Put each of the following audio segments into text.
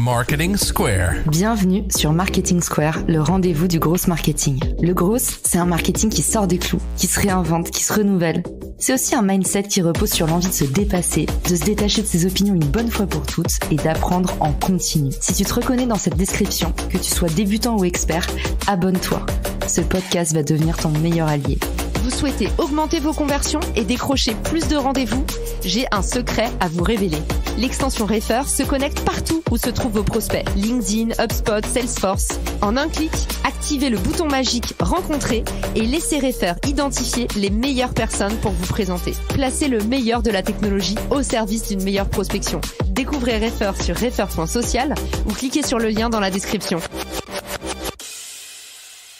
Marketing Square. Bienvenue sur Marketing Square, le rendez-vous du gros marketing. Le gros, c'est un marketing qui sort des clous, qui se réinvente, qui se renouvelle. C'est aussi un mindset qui repose sur l'envie de se dépasser, de se détacher de ses opinions une bonne fois pour toutes et d'apprendre en continu. Si tu te reconnais dans cette description, que tu sois débutant ou expert, abonne-toi. Ce podcast va devenir ton meilleur allié. Vous souhaitez augmenter vos conversions et décrocher plus de rendez-vous? J'ai un secret à vous révéler. L'extension Refer se connecte partout où se trouvent vos prospects. LinkedIn, HubSpot, Salesforce. En un clic, activez le bouton magique Rencontrer et laissez Refer identifier les meilleures personnes pour vous présenter. Placez le meilleur de la technologie au service d'une meilleure prospection. Découvrez Refer sur refer.social ou cliquez sur le lien dans la description.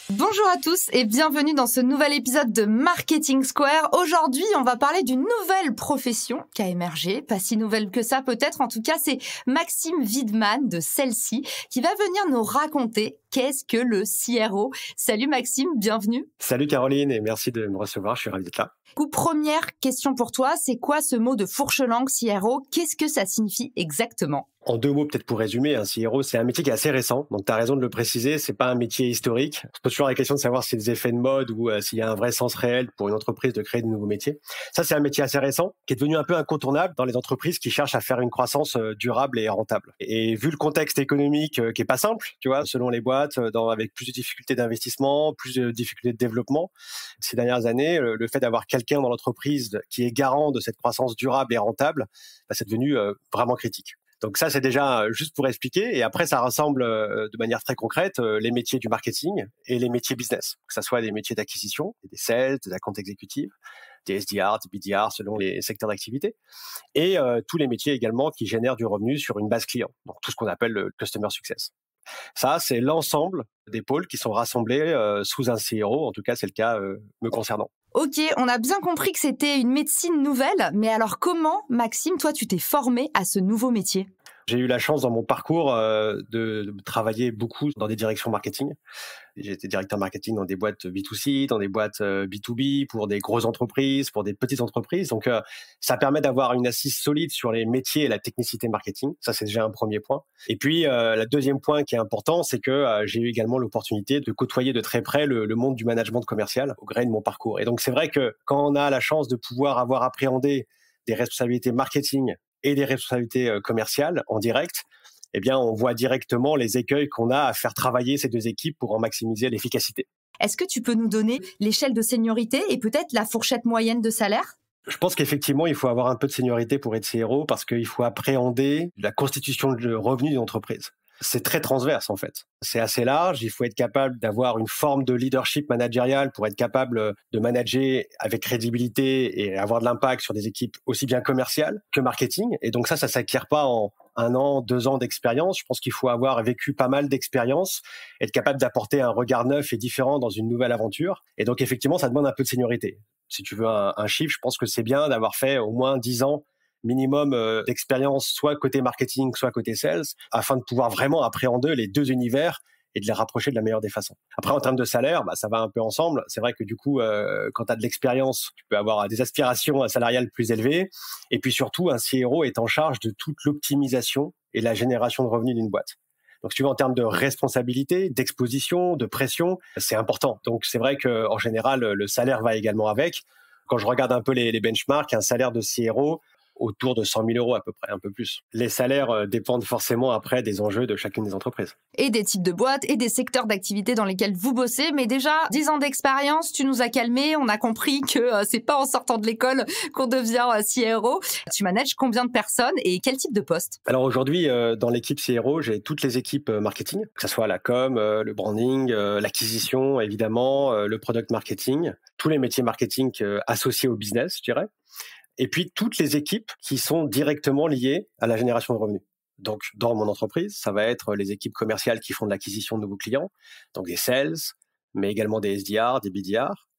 Bonjour à tous et bienvenue dans ce nouvel épisode de Marketing Square. Aujourd'hui, on va parler d'une nouvelle profession qui a émergé, pas si nouvelle que ça peut-être, en tout cas c'est Maxime Wiedemann de Cellci qui va venir nous raconter qu'est-ce que le CRO. Salut Maxime, bienvenue. Salut Caroline et merci de me recevoir, je suis ravi d'être là. Première question pour toi, c'est quoi ce mot de fourche-langue CRO? Qu'est-ce que ça signifie exactement? En deux mots, peut-être pour résumer, un CRO, c'est un métier qui est assez récent. Donc, tu as raison de le préciser, c'est pas un métier historique. On se pose toujours la question de savoir si c'est des effets de mode ou s'il y a un vrai sens réel pour une entreprise de créer de nouveaux métiers. Ça, c'est un métier assez récent qui est devenu un peu incontournable dans les entreprises qui cherchent à faire une croissance durable et rentable. Et vu le contexte économique qui est pas simple, tu vois, selon les boîtes, avec plus de difficultés d'investissement, plus de difficultés de développement, ces dernières années, le fait d'avoir quelqu'un dans l'entreprise qui est garant de cette croissance durable et rentable, c'est devenu vraiment critique. Donc ça, c'est déjà juste pour expliquer. Et après, ça rassemble de manière très concrète les métiers du marketing et les métiers business, que ça soit des métiers d'acquisition, des sales, des accounts exécutifs, des SDR, des BDR selon les secteurs d'activité, et tous les métiers également qui génèrent du revenu sur une base client, donc tout ce qu'on appelle le customer success. Ça, c'est l'ensemble des pôles qui sont rassemblés sous un CRO, en tout cas c'est le cas me concernant. Ok, on a bien compris que c'était une médecine nouvelle, mais alors comment, Maxime, toi tu t'es formé à ce nouveau métier? J'ai eu la chance dans mon parcours de travailler beaucoup dans des directions marketing. J'ai été directeur marketing dans des boîtes B2C, dans des boîtes B2B, pour des grosses entreprises, pour des petites entreprises. Donc, ça permet d'avoir une assise solide sur les métiers et la technicité marketing. Ça, c'est déjà un premier point. Et puis, le deuxième point qui est important, c'est que j'ai eu également l'opportunité de côtoyer de très près le monde du management commercial au gré de mon parcours. Et donc, c'est vrai que quand on a la chance de pouvoir avoir appréhendé des responsabilités marketing et des responsabilités commerciales en direct, eh bien, on voit directement les écueils qu'on a à faire travailler ces deux équipes pour en maximiser l'efficacité. Est-ce que tu peux nous donner l'échelle de seniorité et peut-être la fourchette moyenne de salaire? Je pense qu'effectivement, il faut avoir un peu de seniorité pour être CRO parce qu'il faut appréhender la constitution de revenus d'une entreprise. C'est très transverse en fait. C'est assez large, il faut être capable d'avoir une forme de leadership managérial pour être capable de manager avec crédibilité et avoir de l'impact sur des équipes aussi bien commerciales que marketing. Et donc ça s'acquiert pas en 1 an, 2 ans d'expérience. Je pense qu'il faut avoir vécu pas mal d'expérience, être capable d'apporter un regard neuf et différent dans une nouvelle aventure. Et donc effectivement, ça demande un peu de seniorité. Si tu veux un chiffre, je pense que c'est bien d'avoir fait au moins 10 ans minimum d'expérience, soit côté marketing, soit côté sales, afin de pouvoir vraiment appréhender les deux univers et de les rapprocher de la meilleure des façons. Après, en termes de salaire, ça va un peu ensemble. C'est vrai que du coup, quand tu as de l'expérience, tu peux avoir des aspirations salariales plus élevées. Et puis surtout, un CRO est en charge de toute l'optimisation et la génération de revenus d'une boîte. Donc, si tu veux, en termes de responsabilité, d'exposition, de pression, c'est important. Donc, c'est vrai qu'en général, le salaire va également avec. Quand je regarde un peu les benchmarks, un salaire de CRO, autour de 100 000 euros à peu près, un peu plus. Les salaires dépendent forcément après des enjeux de chacune des entreprises. Et des types de boîtes et des secteurs d'activité dans lesquels vous bossez. Mais déjà, 10 ans d'expérience, tu nous as calmés. On a compris que c'est pas en sortant de l'école qu'on devient CRO. Tu manages combien de personnes et quel type de poste? Alors aujourd'hui, dans l'équipe CRO, j'ai toutes les équipes marketing, que ce soit la com, le branding, l'acquisition, évidemment, le product marketing, tous les métiers marketing associés au business, je dirais. Et puis, toutes les équipes qui sont directement liées à la génération de revenus. Donc, dans mon entreprise, ça va être les équipes commerciales qui font de l'acquisition de nouveaux clients, donc des sales, mais également des SDR, des BDR.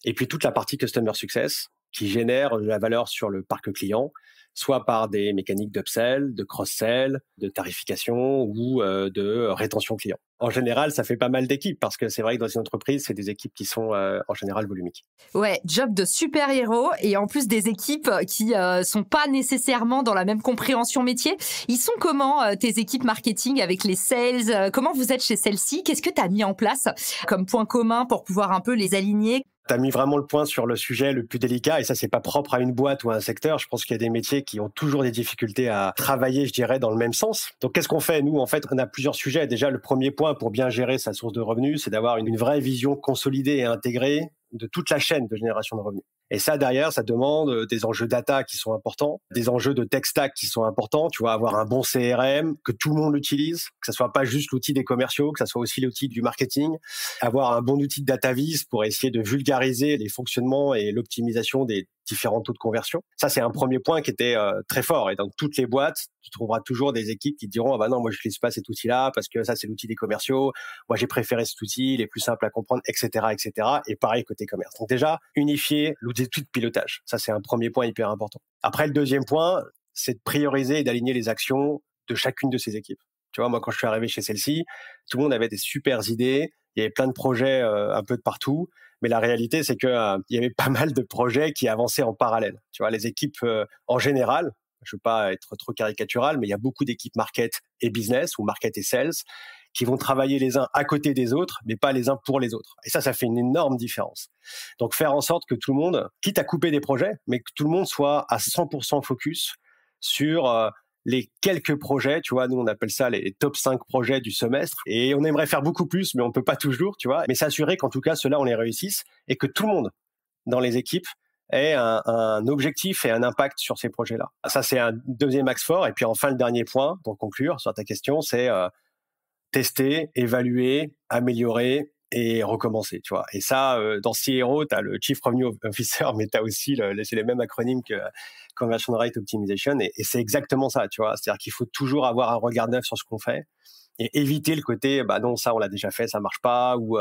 Et puis, toute la partie Customer Success qui génère de la valeur sur le parc client, soit par des mécaniques d'upsell, de cross-sell, de tarification ou de rétention client. En général, ça fait pas mal d'équipes parce que c'est vrai que dans une entreprise, c'est des équipes qui sont en général volumiques. Ouais, job de super-héros et en plus des équipes qui sont pas nécessairement dans la même compréhension métier. Ils sont comment tes équipes marketing avec les sales? Comment vous êtes chez celles-ci? Qu'est-ce que tu as mis en place comme point commun pour pouvoir un peu les aligner? Tu as mis vraiment le point sur le sujet le plus délicat et ça, c'est pas propre à une boîte ou à un secteur. Je pense qu'il y a des métiers qui ont toujours des difficultés à travailler, je dirais, dans le même sens. Donc, qu'est-ce qu'on fait? Nous, en fait, on a plusieurs sujets. Déjà, le premier point pour bien gérer sa source de revenus, c'est d'avoir une vraie vision consolidée et intégrée de toute la chaîne de génération de revenus. Et ça, derrière, ça demande des enjeux data qui sont importants, des enjeux de tech stack qui sont importants. Tu vois, avoir un bon CRM, que tout le monde l'utilise, que ça soit pas juste l'outil des commerciaux, que ça soit aussi l'outil du marketing. Avoir un bon outil de DataVis pour essayer de vulgariser les fonctionnements et l'optimisation des différents taux de conversion. Ça, c'est un premier point qui était très fort. Et dans toutes les boîtes, tu trouveras toujours des équipes qui te diront « Ah bah non, moi, je n'utilise pas cet outil-là parce que ça, c'est l'outil des commerciaux. Moi, j'ai préféré cet outil, il est plus simple à comprendre, etc., etc. » Et pareil côté commerce. Donc déjà, unifier l'outil de pilotage. Ça, c'est un premier point hyper important. Après, le deuxième point, c'est de prioriser et d'aligner les actions de chacune de ces équipes. Tu vois, moi, quand je suis arrivé chez celle-ci, tout le monde avait des super idées. Il y avait plein de projets un peu de partout. Mais la réalité, c'est que il y avait pas mal de projets qui avançaient en parallèle. Tu vois, les équipes en général, je veux pas être trop caricatural, mais il y a beaucoup d'équipes market et business ou market et sales qui vont travailler les uns à côté des autres, mais pas les uns pour les autres. Et ça fait une énorme différence. Donc, faire en sorte que tout le monde, quitte à couper des projets, mais que tout le monde soit à 100% focus sur les quelques projets, tu vois, nous on appelle ça les top 5 projets du semestre et on aimerait faire beaucoup plus, mais on peut pas toujours, tu vois, mais s'assurer qu'en tout cas ceux-là on les réussisse et que tout le monde dans les équipes ait un objectif et un impact sur ces projets-là. Ça c'est un deuxième axe fort et puis enfin le dernier point pour conclure sur ta question, c'est tester, évaluer, améliorer et recommencer, tu vois. Et ça, dans CRO, tu as le Chief Revenue Officer, mais tu as aussi, c'est les mêmes acronymes que Conversion Rate Optimization, et c'est exactement ça, tu vois. C'est-à-dire qu'il faut toujours avoir un regard neuf sur ce qu'on fait et éviter le côté, bah non, ça, on l'a déjà fait, ça marche pas, ou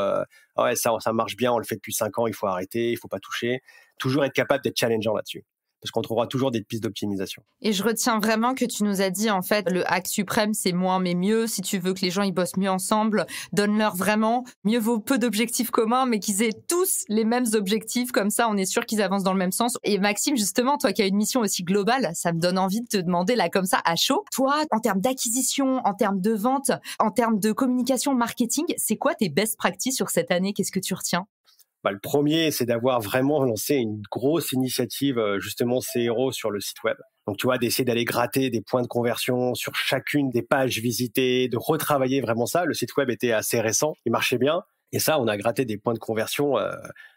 ouais, ça marche bien, on le fait depuis 5 ans, il faut arrêter, il faut pas toucher. Toujours être capable d'être challengeant là-dessus. Parce qu'on trouvera toujours des pistes d'optimisation. Et je retiens vraiment que tu nous as dit, en fait, le hack suprême, c'est moins mais mieux. Si tu veux que les gens ils bossent mieux ensemble, donne-leur vraiment, mieux vaut peu d'objectifs communs, mais qu'ils aient tous les mêmes objectifs. Comme ça, on est sûr qu'ils avancent dans le même sens. Et Maxime, justement, toi qui as une mission aussi globale, ça me donne envie de te demander là comme ça à chaud. Toi, en termes d'acquisition, en termes de vente, en termes de communication, marketing, c'est quoi tes best practices sur cette année? Qu'est-ce que tu retiens? Le premier, c'est d'avoir vraiment lancé une grosse initiative, justement, CRO sur le site web. Donc, tu vois, d'essayer d'aller gratter des points de conversion sur chacune des pages visitées, de retravailler vraiment ça. Le site web était assez récent, il marchait bien. Et ça, on a gratté des points de conversion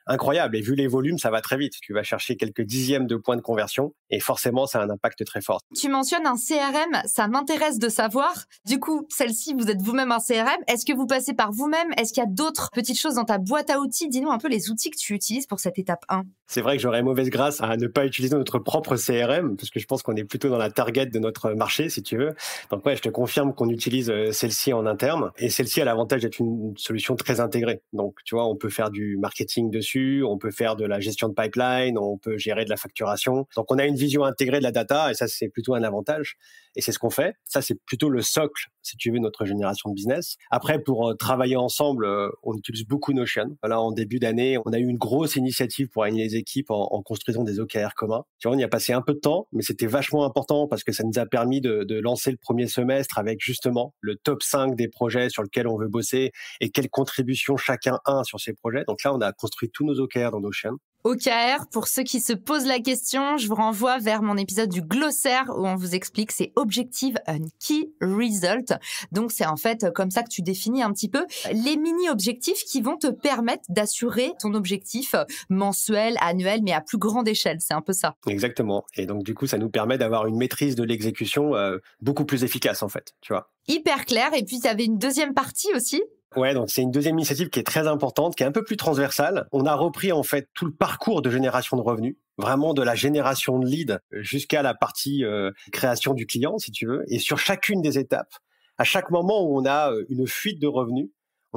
incroyables. Et vu les volumes, ça va très vite. Tu vas chercher quelques dixièmes de points de conversion et forcément, ça a un impact très fort. Tu mentionnes un CRM, ça m'intéresse de savoir. Du coup, celle-ci, vous êtes vous-même un CRM. Est-ce que vous passez par vous-même? Est-ce qu'il y a d'autres petites choses dans ta boîte à outils? Dis-nous un peu les outils que tu utilises pour cette étape 1. C'est vrai que j'aurais mauvaise grâce à ne pas utiliser notre propre CRM parce que je pense qu'on est plutôt dans la target de notre marché, si tu veux. Donc ouais, je te confirme qu'on utilise celle-ci en interne et celle-ci a l'avantage d'être une solution très intégrée. Donc tu vois, on peut faire du marketing dessus, on peut faire de la gestion de pipeline, on peut gérer de la facturation. Donc on a une vision intégrée de la data et ça c'est plutôt un avantage et c'est ce qu'on fait. Ça c'est plutôt le socle, si tu veux, notre génération de business. Après pour travailler ensemble, on utilise beaucoup Notion. Là en début d'année, on a eu une grosse initiative pour aligner les équipes en construisant des OKR communs. Tu vois, on y a passé un peu de temps, mais c'était vachement important parce que ça nous a permis de lancer le premier semestre avec justement le top 5 des projets sur lesquels on veut bosser et quelle contribution chacun a sur ces projets. Donc là, on a construit tous nos OKR dans Notion. OKR, pour ceux qui se posent la question, je vous renvoie vers mon épisode du glossaire où on vous explique c'est Objective and Key Result. Donc c'est en fait comme ça que tu définis un petit peu les mini-objectifs qui vont te permettre d'assurer ton objectif mensuel, annuel, mais à plus grande échelle. C'est un peu ça. Exactement. Et donc du coup, ça nous permet d'avoir une maîtrise de l'exécution beaucoup plus efficace en fait, tu vois. Hyper clair. Et puis tu avais une deuxième partie aussi. Ouais, donc c'est une deuxième initiative qui est très importante, qui est un peu plus transversale. On a repris en fait tout le parcours de génération de revenus, vraiment de la génération de leads jusqu'à la partie création du client, si tu veux. Et sur chacune des étapes, à chaque moment où on a une fuite de revenus,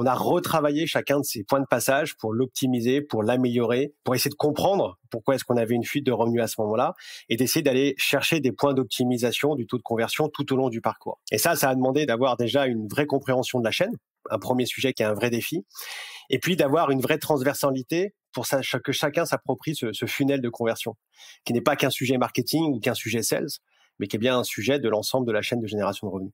On a retravaillé chacun de ces points de passage pour l'optimiser, pour l'améliorer, pour essayer de comprendre pourquoi est-ce qu'on avait une fuite de revenus à ce moment-là et d'essayer d'aller chercher des points d'optimisation du taux de conversion tout au long du parcours. Et ça a demandé d'avoir déjà une vraie compréhension de la chaîne, un premier sujet qui est un vrai défi, et puis d'avoir une vraie transversalité pour que chacun s'approprie ce funnel de conversion, qui n'est pas qu'un sujet marketing ou qu'un sujet sales, mais qui est bien un sujet de l'ensemble de la chaîne de génération de revenus.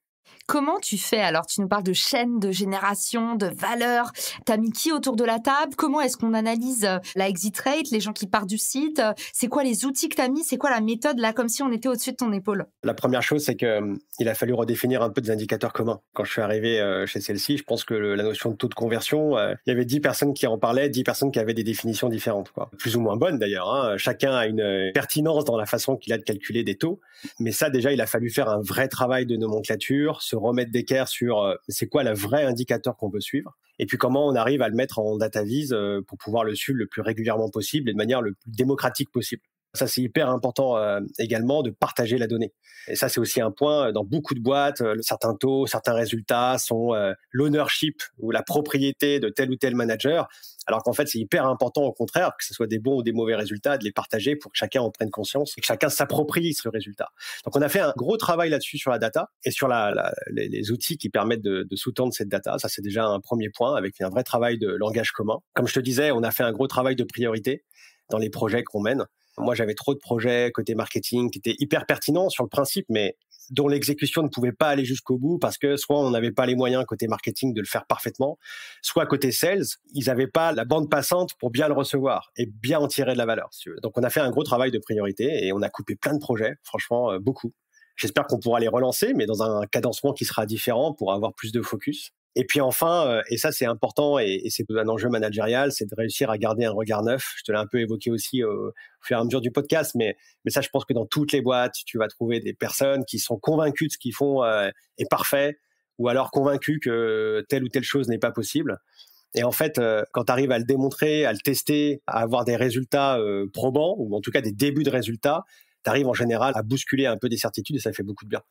Comment tu fais? Alors, tu nous parles de chaîne, de génération, de valeur. T'as mis qui autour de la table? Comment est-ce qu'on analyse la exit rate, les gens qui partent du site? C'est quoi les outils que t'as mis? C'est quoi la méthode, là, comme si on était au-dessus de ton épaule? La première chose, c'est qu'il a fallu redéfinir un peu des indicateurs communs. Quand je suis arrivé chez celle-ci, je pense que la notion de taux de conversion, il y avait 10 personnes qui en parlaient, 10 personnes qui avaient des définitions différentes, quoi. Plus ou moins bonnes, d'ailleurs, hein. Chacun a une pertinence dans la façon qu'il a de calculer des taux. Mais ça, déjà, il a fallu faire un vrai travail de nomenclature, se remettre d'équerre sur c'est quoi le vrai indicateur qu'on veut suivre et puis comment on arrive à le mettre en data vise pour pouvoir le suivre le plus régulièrement possible et de manière le plus démocratique possible. Ça, c'est hyper important également de partager la donnée. Et ça, c'est aussi un point dans beaucoup de boîtes. Certains taux, certains résultats sont l'ownership ou la propriété de tel ou tel manager. Alors qu'en fait, c'est hyper important, au contraire, que ce soit des bons ou des mauvais résultats, de les partager pour que chacun en prenne conscience et que chacun s'approprie ce résultat. Donc, on a fait un gros travail là-dessus sur la data et sur les outils qui permettent de sous-tendre cette data. Ça, c'est déjà un premier point avec un vrai travail de langage commun. Comme je te disais, on a fait un gros travail de priorité dans les projets qu'on mène. Moi, j'avais trop de projets côté marketing qui étaient hyper pertinents sur le principe, mais dont l'exécution ne pouvait pas aller jusqu'au bout parce que soit on n'avait pas les moyens côté marketing de le faire parfaitement, soit côté sales, ils n'avaient pas la bande passante pour bien le recevoir et bien en tirer de la valeur, si tu veux. Donc, on a fait un gros travail de priorité et on a coupé plein de projets, franchement, beaucoup. J'espère qu'on pourra les relancer, mais dans un cadencement qui sera différent pour avoir plus de focus. Et puis enfin, et ça c'est important et c'est un enjeu managérial, c'est de réussir à garder un regard neuf. Je te l'ai un peu évoqué aussi au fur et à mesure du podcast, mais ça je pense que dans toutes les boîtes, tu vas trouver des personnes qui sont convaincues de ce qu'ils font est parfait, ou alors convaincues que telle ou telle chose n'est pas possible. Et en fait, quand tu arrives à le démontrer, à le tester, à avoir des résultats probants, ou en tout cas des débuts de résultats, tu arrives en général à bousculer un peu des certitudes et ça fait beaucoup de bien.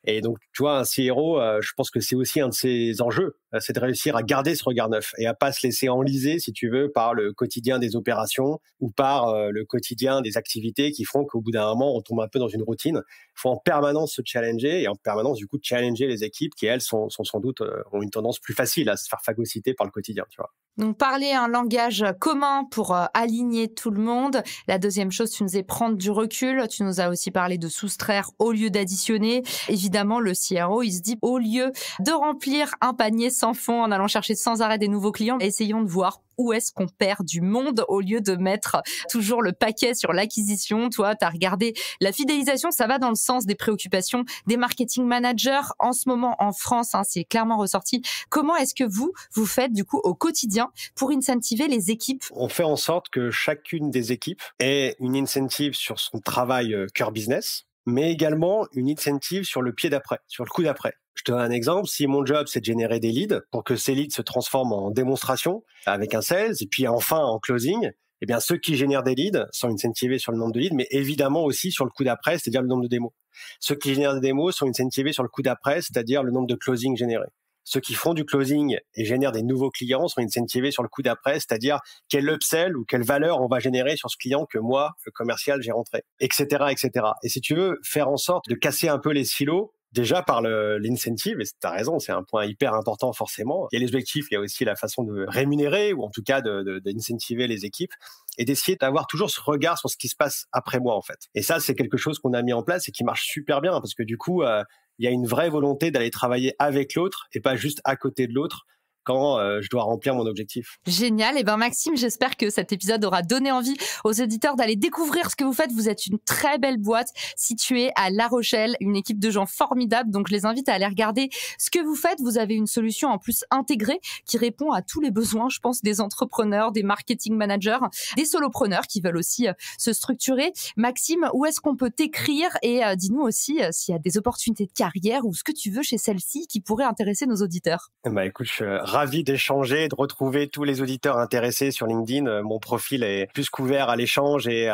Et donc, tu vois, un CRO, je pense que c'est aussi un de ses enjeux, c'est de réussir à garder ce regard neuf et à pas se laisser enliser, si tu veux, par le quotidien des opérations ou par le quotidien des activités qui font qu'au bout d'un moment, on tombe un peu dans une routine. Il faut en permanence se challenger et en permanence, du coup, challenger les équipes qui, elles, sont sans doute, ont une tendance plus facile à se faire phagocyter par le quotidien, tu vois. Donc, parler un langage commun pour aligner tout le monde. La deuxième chose, tu nous as prendre du recul. Tu nous as aussi parlé de soustraire au lieu d'additionner. Évidemment, le CRO, il se dit, au lieu de remplir un panier sans fond en allant chercher sans arrêt des nouveaux clients, essayons de voir où est-ce qu'on perd du monde au lieu de mettre toujours le paquet sur l'acquisition. Toi, tu as regardé la fidélisation, ça va dans le sens des préoccupations des marketing managers. En ce moment, en France, c'est clairement ressorti. Comment est-ce que vous faites du coup au quotidien pour incentiver les équipes? On fait en sorte que chacune des équipes ait une incentive sur son travail cœur business, mais également une incentive sur le pied d'après, sur le coup d'après. Je te donne un exemple. Si mon job, c'est de générer des leads pour que ces leads se transforment en démonstration avec un sales et puis enfin en closing, eh bien, ceux qui génèrent des leads sont incentivés sur le nombre de leads, mais évidemment aussi sur le coup d'après, c'est-à-dire le nombre de démos. Ceux qui génèrent des démos sont incentivés sur le coup d'après, c'est-à-dire le nombre de closings générés. Ceux qui font du closing et génèrent des nouveaux clients sont incentivés sur le coup d'après, c'est-à-dire quel upsell ou quelle valeur on va générer sur ce client que moi, le commercial, j'ai rentré, etc., etc. Et si tu veux faire en sorte de casser un peu les silos, déjà par l'incentive, et tu as raison, c'est un point hyper important forcément. Il y a les objectifs, il y a aussi la façon de rémunérer ou en tout cas d'incentiver les équipes et d'essayer d'avoir toujours ce regard sur ce qui se passe après moi en fait. Et ça, c'est quelque chose qu'on a mis en place et qui marche super bien parce que du coup, il y a une vraie volonté d'aller travailler avec l'autre et pas juste à côté de l'autre quand je dois remplir mon objectif. Génial. Et Maxime, j'espère que cet épisode aura donné envie aux auditeurs d'aller découvrir ce que vous faites. Vous êtes une très belle boîte située à La Rochelle, une équipe de gens formidables. Donc, je les invite à aller regarder ce que vous faites. Vous avez une solution en plus intégrée qui répond à tous les besoins, je pense, des entrepreneurs, des marketing managers, des solopreneurs qui veulent aussi se structurer. Maxime, où est-ce qu'on peut t'écrire? Et dis-nous aussi s'il y a des opportunités de carrière ou ce que tu veux chez celle-ci qui pourrait intéresser nos auditeurs. Écoute, je suis ravi d'échanger, de retrouver tous les auditeurs intéressés sur LinkedIn. Mon profil est plus couvert à l'échange et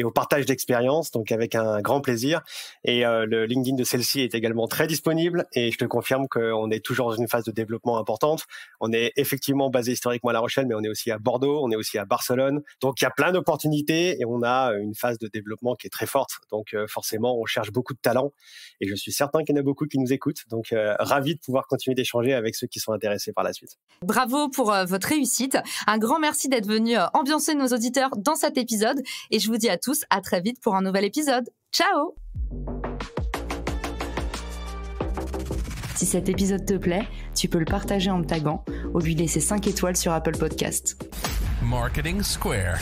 au partage d'expériences, donc avec un grand plaisir. Et le LinkedIn de Celle-ci est également très disponible et je te confirme qu'on est toujours dans une phase de développement importante. On est effectivement basé historiquement à La Rochelle, mais on est aussi à Bordeaux, on est aussi à Barcelone. Donc il y a plein d'opportunités et on a une phase de développement qui est très forte. Donc forcément, on cherche beaucoup de talents et je suis certain qu'il y en a beaucoup qui nous écoutent. Donc ravi de pouvoir continuer d'échanger avec ceux qui sont intéressés par la suite. Bravo pour votre réussite. Un grand merci d'être venu ambiancer nos auditeurs dans cet épisode et je vous dis à tous à très vite pour un nouvel épisode. Ciao! Si cet épisode te plaît, tu peux le partager en me taguant ou lui laisser 5 étoiles sur Apple Podcasts. Marketing Square.